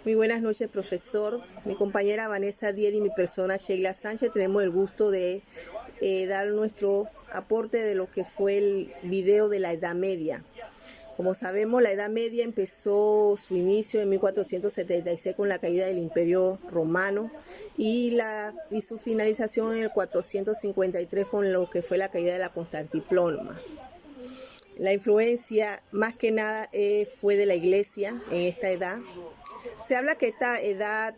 Muy buenas noches, profesor. Mi compañera Vanessa Dier y mi persona Sheila Sánchez tenemos el gusto de dar nuestro aporte de lo que fue el video de la Edad Media. Como sabemos, la Edad Media empezó su inicio en 1476 con la caída del Imperio Romano y su finalización en el 453 con lo que fue la caída de la Constantinopla. La influencia más que nada fue de la Iglesia en esta edad. Se habla que esta edad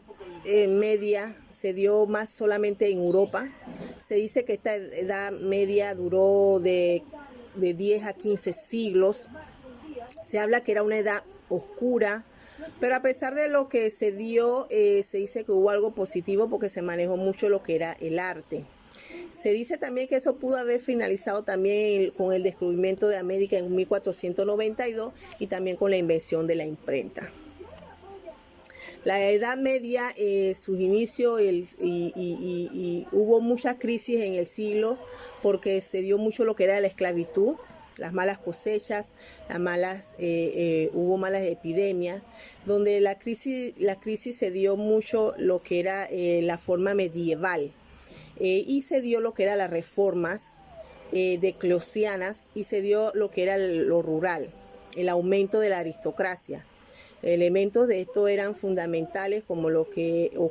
media se dio más solamente en Europa. Se dice que esta edad media duró de 10 a 15 siglos. Se habla que era una edad oscura, pero a pesar de lo que se dio, se dice que hubo algo positivo porque se manejó mucho lo que era el arte. Se dice también que eso pudo haber finalizado también con el descubrimiento de América en 1492 y también con la invención de la imprenta. La Edad Media, sus inicios hubo muchas crisis en el siglo porque se dio mucho lo que era la esclavitud, las malas cosechas, hubo malas epidemias, donde la crisis se dio mucho lo que era la forma medieval. Y se dio lo que eran las reformas declosianas y se dio lo que era lo rural, el aumento de la aristocracia. Elementos de esto eran fundamentales como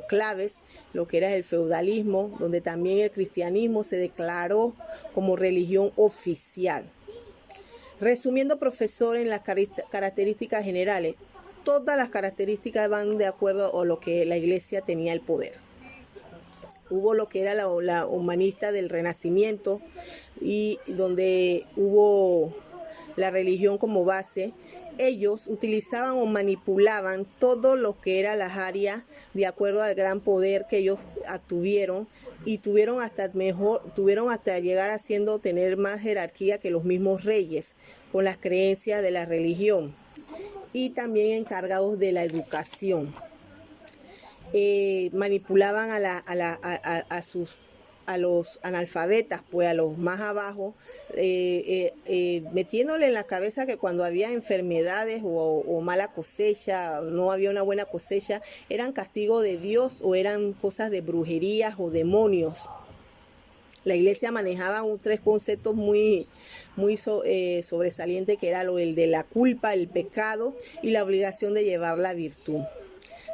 claves, lo que era el feudalismo, donde también el cristianismo se declaró como religión oficial. Resumiendo, profesor, en las características generales, todas las características van de acuerdo a lo que la Iglesia tenía el poder. Hubo lo que era la humanista del Renacimiento y donde hubo la religión como base. Ellos utilizaban o manipulaban todo lo que eran las áreas de acuerdo al gran poder que ellos tuvieron y tuvieron hasta llegar a tener más jerarquía que los mismos reyes con las creencias de la religión y también encargados de la educación. Manipulaban a los analfabetas, pues a los más abajo, metiéndole en la cabeza que cuando había enfermedades o mala cosecha, no había una buena cosecha, eran castigo de Dios o eran cosas de brujerías o demonios. La Iglesia manejaba tres conceptos muy sobresalientes, que era el de la culpa, el pecado y la obligación de llevar la virtud.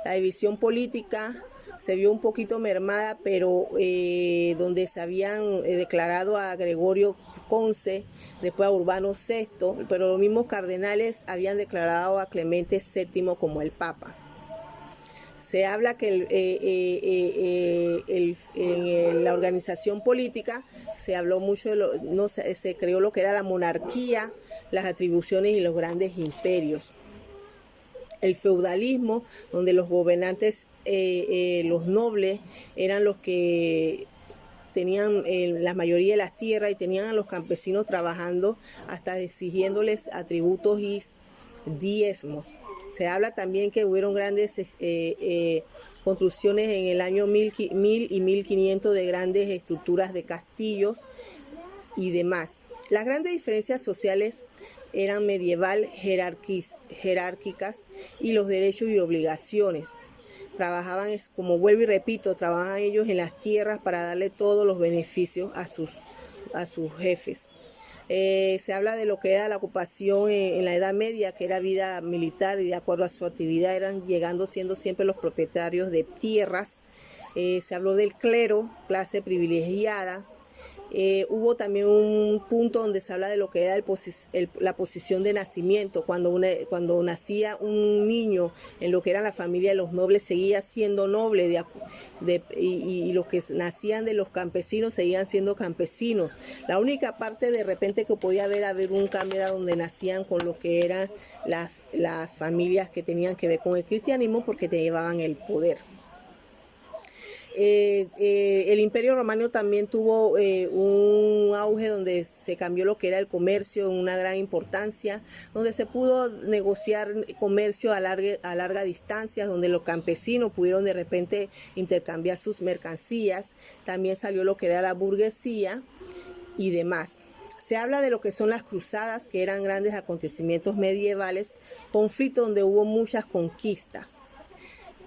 La división política se vio un poquito mermada, pero donde se habían declarado a Gregorio Ponce, después a Urbano VI, pero los mismos cardenales habían declarado a Clemente VII como el Papa. Se habla que en la organización política se habló mucho se creó lo que era la monarquía, las atribuciones y los grandes imperios. El feudalismo, donde los gobernantes, los nobles, eran los que tenían la mayoría de las tierras y tenían a los campesinos trabajando hasta exigiéndoles atributos y diezmos. Se habla también que hubieron grandes construcciones en el año 1000 y 1500 de grandes estructuras de castillos y demás. Las grandes diferencias sociales eran medieval, jerárquicas y los derechos y obligaciones. Trabajaban, como vuelvo y repito, trabajaban ellos en las tierras para darle todos los beneficios a sus jefes. Se habla de lo que era la ocupación en la Edad Media, que era vida militar y de acuerdo a su actividad siendo siempre los propietarios de tierras. Se habló del clero, clase privilegiada. Hubo también un punto donde se habla de lo que era la posición de nacimiento. Cuando nacía un niño en lo que era la familia de los nobles, seguía siendo noble y los que nacían de los campesinos seguían siendo campesinos. La única parte de repente que podía haber un cambio era donde nacían con lo que eran las familias que tenían que ver con el cristianismo porque te llevaban el poder. El Imperio Romano también tuvo un auge donde se cambió lo que era el comercio en una gran importancia, donde se pudo negociar comercio a larga distancia, donde los campesinos pudieron de repente intercambiar sus mercancías. También salió lo que era la burguesía y demás. Se habla de lo que son las cruzadas, que eran grandes acontecimientos medievales, conflictos donde hubo muchas conquistas.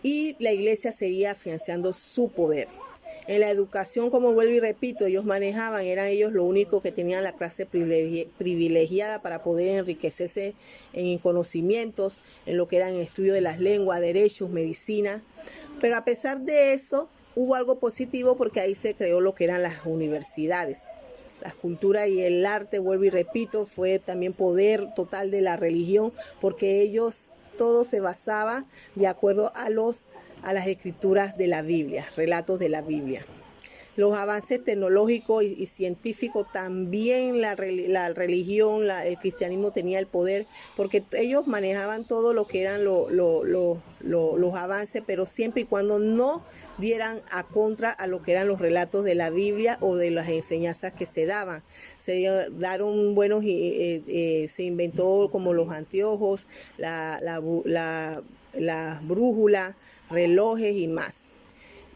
y la iglesia seguía afianzando su poder. En la educación, como vuelvo y repito, ellos manejaban, eran ellos lo único que tenían la clase privilegiada para poder enriquecerse en conocimientos, en lo que eran estudio de las lenguas, derechos, medicina. Pero a pesar de eso, hubo algo positivo porque ahí se creó lo que eran las universidades. La cultura y el arte, vuelvo y repito, fue también poder total de la religión, porque ellos todo se basaba de acuerdo a las escrituras de la Biblia, relatos de la Biblia. Los avances tecnológicos y científicos, también la religión, el cristianismo tenía el poder, porque ellos manejaban todo lo que eran los avances, pero siempre y cuando no dieran a contra a lo que eran los relatos de la Biblia o de las enseñanzas que se daban. Se daron buenos, se inventó como los anteojos, la brújula, relojes y más.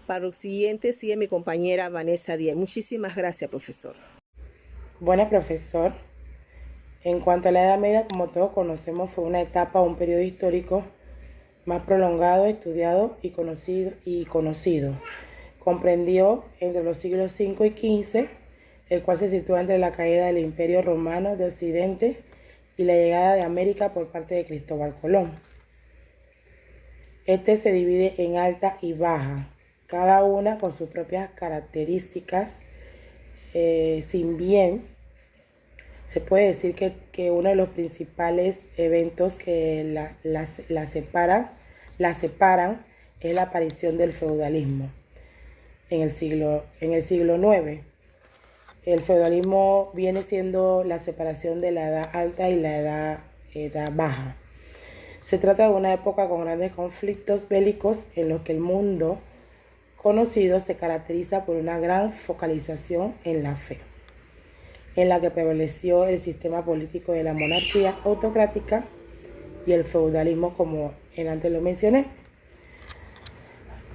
Para lo siguiente sigue mi compañera Vanessa Díaz. Muchísimas gracias, profesor. Bueno, profesor, en cuanto a la Edad Media, como todos conocemos, fue una etapa o un periodo histórico más prolongado, estudiado y conocido. Comprendió entre los siglos V y XV, el cual se sitúa entre la caída del Imperio Romano de Occidente y la llegada de América por parte de Cristóbal Colón. Este se divide en alta y baja, cada una con sus propias características, sin bien se puede decir que uno de los principales eventos que la separan es la aparición del feudalismo en el siglo IX. El feudalismo viene siendo la separación de la edad alta y la edad baja. Se trata de una época con grandes conflictos bélicos en los que el mundo conocido se caracteriza por una gran focalización en la fe, en la que prevaleció el sistema político de la monarquía autocrática y el feudalismo, como antes lo mencioné.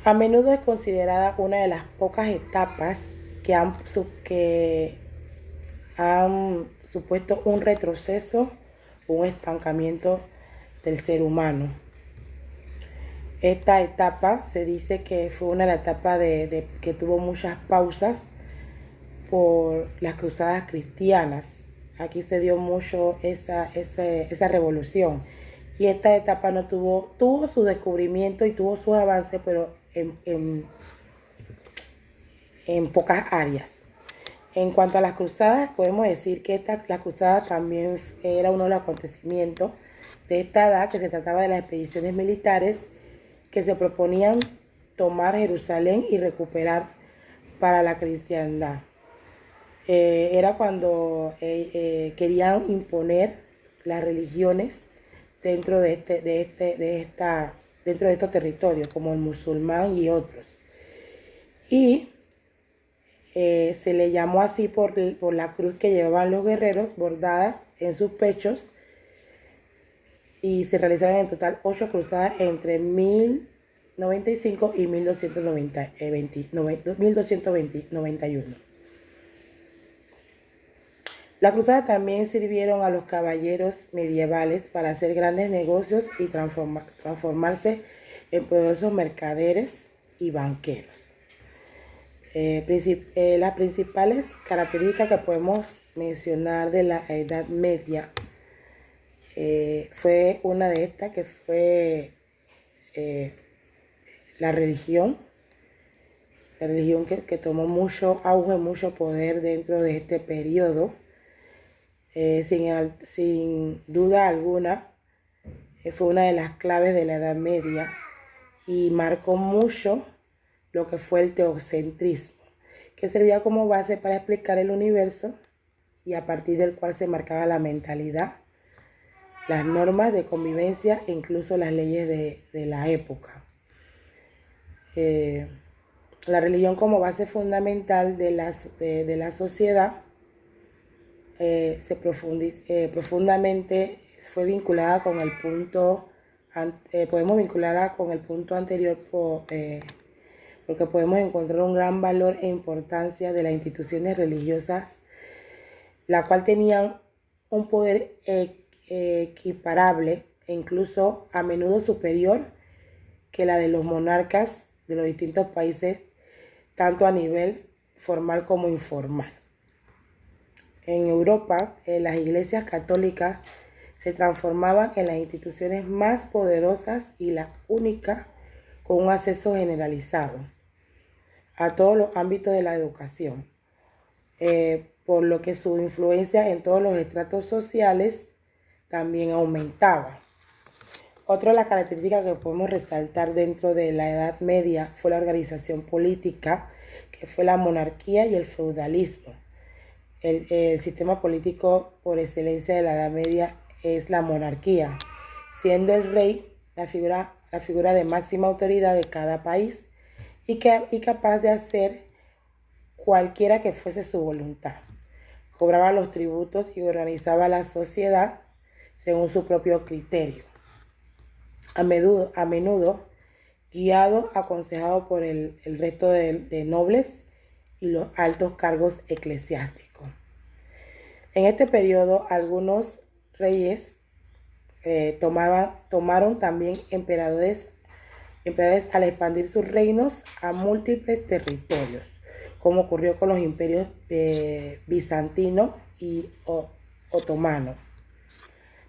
A menudo es considerada una de las pocas etapas que han supuesto un retroceso, un estancamiento del ser humano. Esta etapa se dice que fue una etapa que tuvo muchas pausas por las cruzadas cristianas. Aquí se dio mucho esa revolución. Y esta etapa no tuvo su descubrimiento y tuvo sus avances, pero en pocas áreas. En cuanto a las cruzadas, podemos decir que las cruzadas también era uno de los acontecimientos de esta edad, que se trataba de las expediciones militares que se proponían tomar Jerusalén y recuperar para la cristiandad. Era cuando querían imponer las religiones dentro de estos territorios, como el musulmán y otros. Y se le llamó así por la cruz que llevaban los guerreros bordadas en sus pechos, y se realizaron en total 8 cruzadas entre 1095 y 1291. Las cruzadas también sirvieron a los caballeros medievales para hacer grandes negocios y transformarse en poderosos mercaderes y banqueros. Las principales características que podemos mencionar de la Edad Media, fue una de estas, que fue la religión que tomó mucho auge, mucho poder dentro de este periodo. Sin duda alguna, fue una de las claves de la Edad Media y marcó mucho lo que fue el teocentrismo, que servía como base para explicar el universo y a partir del cual se marcaba la mentalidad, las normas de convivencia e incluso las leyes de la época. La religión como base fundamental de la sociedad profundamente fue vinculada con el punto, podemos vincularla con el punto anterior porque podemos encontrar un gran valor e importancia de las instituciones religiosas, la cual tenían un poder equiparable e incluso a menudo superior que la de los monarcas de los distintos países, tanto a nivel formal como informal. En Europa, las iglesias católicas se transformaban en las instituciones más poderosas y las únicas con un acceso generalizado a todos los ámbitos de la educación, por lo que su influencia en todos los estratos sociales también aumentaba. Otra de las características que podemos resaltar dentro de la Edad Media fue la organización política, que fue la monarquía y el feudalismo. El sistema político por excelencia de la Edad Media es la monarquía, siendo el rey la figura de máxima autoridad de cada país y capaz de hacer cualquiera que fuese su voluntad. Cobraba los tributos y organizaba la sociedad según su propio criterio. A menudo guiado, aconsejado por el resto de nobles y los altos cargos eclesiásticos. En este periodo, algunos reyes tomaron también emperadores al expandir sus reinos a múltiples territorios, como ocurrió con los imperios bizantino y otomano.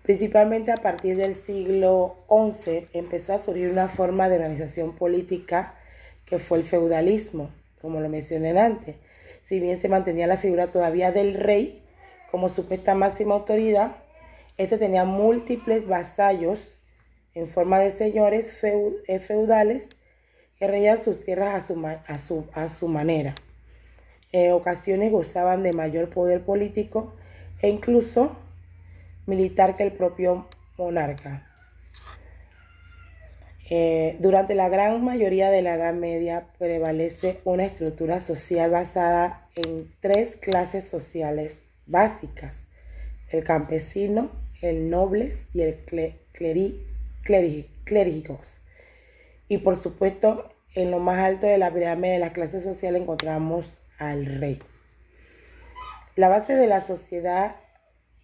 Principalmente a partir del siglo XI empezó a surgir una forma de organización política que fue el feudalismo, como lo mencioné antes. Si bien se mantenía la figura todavía del rey como supuesta máxima autoridad, este tenía múltiples vasallos en forma de señores feudales que regían sus tierras a su manera. En ocasiones gozaban de mayor poder político e incluso militar que el propio monarca. Durante la gran mayoría de la Edad Media prevalece una estructura social basada en tres clases sociales básicas: el campesino, el nobles y el clérigos. Y por supuesto, en lo más alto de la pirámide de las clases sociales encontramos al rey. La base de la sociedad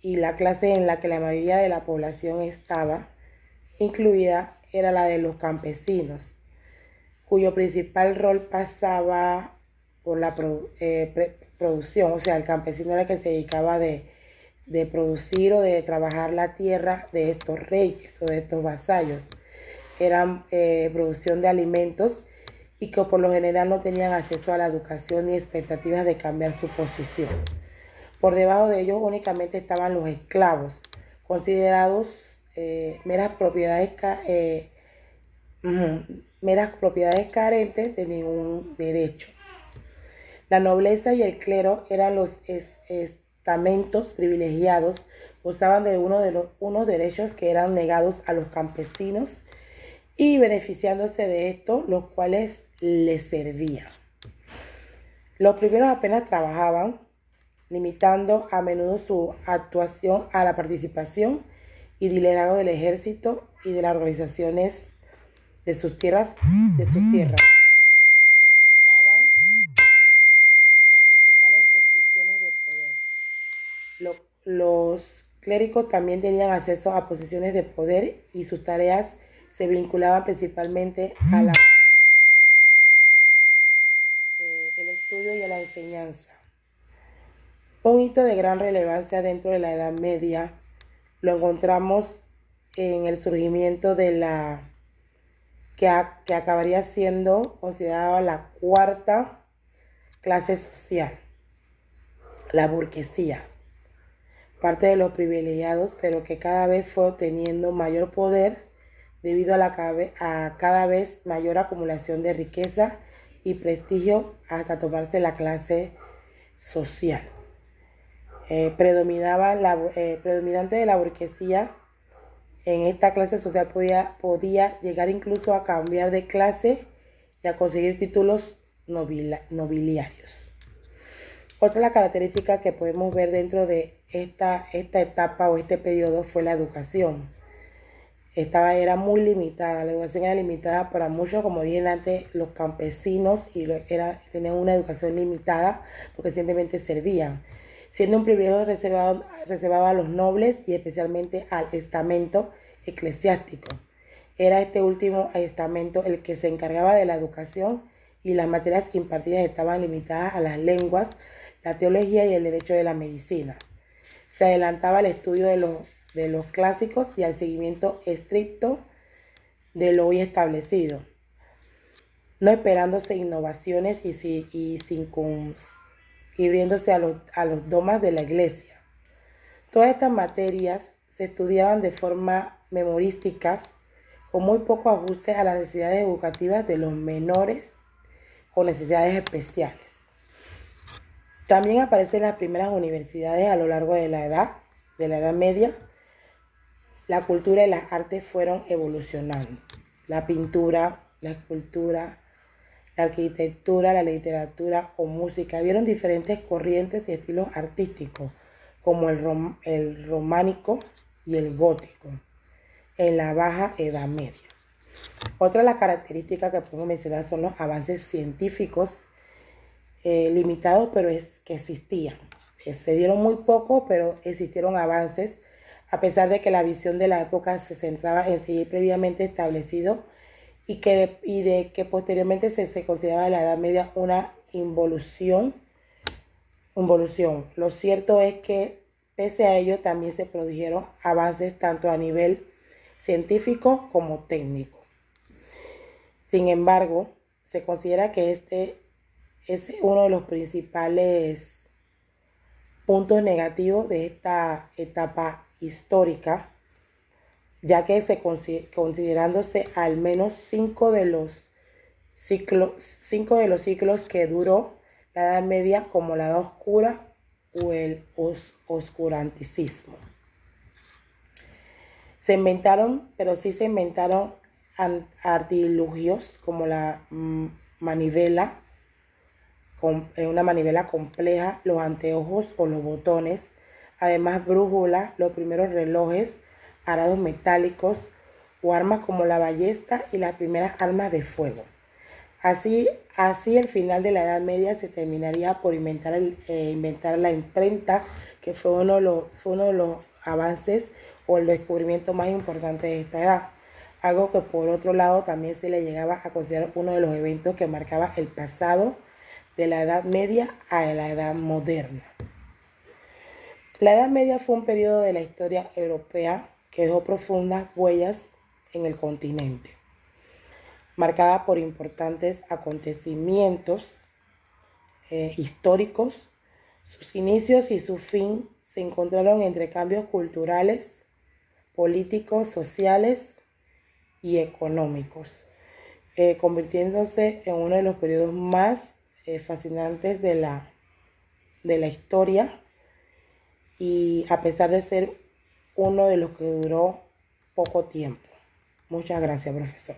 y la clase en la que la mayoría de la población estaba incluida era la de los campesinos, cuyo principal rol pasaba por la producción. O sea, el campesino era el que se dedicaba de producir o de trabajar la tierra de estos reyes o de estos vasallos. Eran producción de alimentos y que por lo general no tenían acceso a la educación ni expectativas de cambiar su posición. Por debajo de ellos únicamente estaban los esclavos, considerados meras propiedades carentes de ningún derecho. La nobleza y el clero eran los estamentos privilegiados, gozaban de unos derechos que eran negados a los campesinos y beneficiándose de esto, los cuales les servían. Los primeros apenas trabajaban, limitando a menudo su actuación a la participación y liderazgo del ejército y de las organizaciones de sus tierras, y ocupaban las principales posiciones de poder. Los clérigos también tenían acceso a posiciones de poder y sus tareas se vinculaban principalmente a el estudio y a la enseñanza. Un hito de gran relevancia dentro de la Edad Media lo encontramos en el surgimiento de la que acabaría siendo considerada la cuarta clase social, la burguesía, parte de los privilegiados, pero que cada vez fue obteniendo mayor poder debido a cada vez mayor acumulación de riqueza y prestigio hasta tomarse la clase social. Predominante de la burguesía en esta clase social podía llegar incluso a cambiar de clase y a conseguir títulos nobiliarios. Otra de las características que podemos ver dentro de esta etapa o este periodo fue la educación. Era muy limitada, la educación era limitada para muchos, como dije antes, los campesinos tenían una educación limitada porque simplemente servían, siendo un privilegio reservado a los nobles y especialmente al estamento eclesiástico. Era este último estamento el que se encargaba de la educación y las materias impartidas estaban limitadas a las lenguas, la teología y el derecho de la medicina. Se adelantaba al estudio de los clásicos y al seguimiento estricto de lo hoy establecido, no esperándose innovaciones y circunscribiéndose a los dogmas de la Iglesia. Todas estas materias se estudiaban de forma memorística, con muy poco ajuste a las necesidades educativas de los menores con necesidades especiales. También aparecen las primeras universidades a lo largo de la Edad Media. La cultura y las artes fueron evolucionando. La pintura, la escultura, la arquitectura, la literatura o música. Vieron diferentes corrientes y estilos artísticos, como el románico y el gótico, en la Baja Edad Media. Otra de las características que podemos mencionar son los avances científicos limitados, pero que existían. Se dieron muy poco, pero existieron avances, a pesar de que la visión de la época se centraba en seguir previamente establecido y de que posteriormente se consideraba la Edad Media una involución. Lo cierto es que pese a ello también se produjeron avances tanto a nivel científico como técnico. Sin embargo, se considera que este es uno de los principales puntos negativos de esta etapa histórica, ya que considerándose al menos 5 de los ciclos que duró la Edad Media como la Edad Oscura o el oscuranticismo. Se inventaron artilugios como la manivela, una manivela compleja, los anteojos o los botones, además brújulas, los primeros relojes, arados metálicos o armas como la ballesta y las primeras armas de fuego. Así el final de la Edad Media se terminaría por inventar la imprenta, que fue uno de los avances o el descubrimiento más importante de esta edad. Algo que por otro lado también se le llegaba a considerar uno de los eventos que marcaba el pasado de la Edad Media a la Edad Moderna. La Edad Media fue un periodo de la historia europea que dejó profundas huellas en el continente, marcada por importantes acontecimientos históricos. Sus inicios y su fin se encontraron entre cambios culturales, políticos, sociales y económicos, convirtiéndose en uno de los periodos más fascinantes de la historia, y a pesar de ser uno de los que duró poco tiempo. Muchas gracias, profesor.